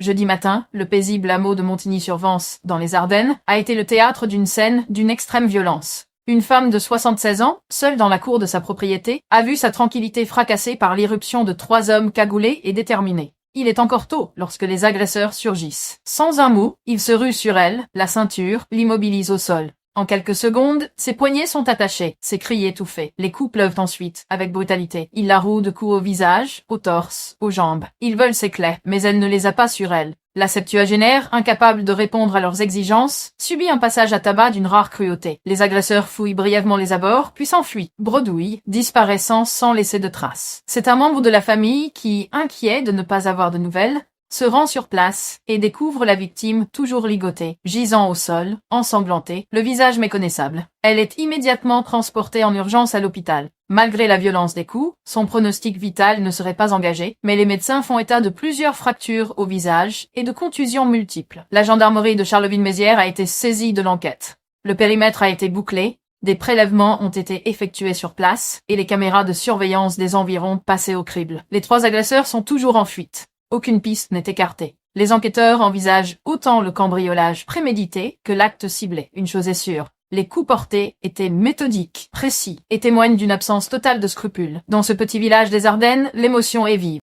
Jeudi matin, le paisible hameau de Montigny-sur-Vence, dans les Ardennes, a été le théâtre d'une scène d'une extrême violence. Une femme de 76 ans, seule dans la cour de sa propriété, a vu sa tranquillité fracassée par l'irruption de 3 hommes cagoulés et déterminés. Il est encore tôt lorsque les agresseurs surgissent. Sans un mot, ils se ruent sur elle, la ceinture, l'immobilisent au sol. En quelques secondes, ses poignets sont attachés, ses cris étouffés. Les coups pleuvent ensuite, avec brutalité. Ils la rouent de coups au visage, au torse, aux jambes. Ils veulent ses clés, mais elle ne les a pas sur elle. La septuagénaire, incapable de répondre à leurs exigences, subit un passage à tabac d'une rare cruauté. Les agresseurs fouillent brièvement les abords, puis s'enfuient, bredouillent, disparaissant sans laisser de traces. C'est un membre de la famille qui, inquiet de ne pas avoir de nouvelles, se rend sur place et découvre la victime toujours ligotée, gisant au sol, ensanglantée, le visage méconnaissable. Elle est immédiatement transportée en urgence à l'hôpital. Malgré la violence des coups, son pronostic vital ne serait pas engagé, mais les médecins font état de plusieurs fractures au visage et de contusions multiples. La gendarmerie de Charleville-Mézières a été saisie de l'enquête. Le périmètre a été bouclé, des prélèvements ont été effectués sur place et les caméras de surveillance des environs passées au crible. Les 3 agresseurs sont toujours en fuite. Aucune piste n'est écartée. Les enquêteurs envisagent autant le cambriolage prémédité que l'acte ciblé. Une chose est sûre, les coups portés étaient méthodiques, précis, et témoignent d'une absence totale de scrupules. Dans ce petit village des Ardennes, l'émotion est vive.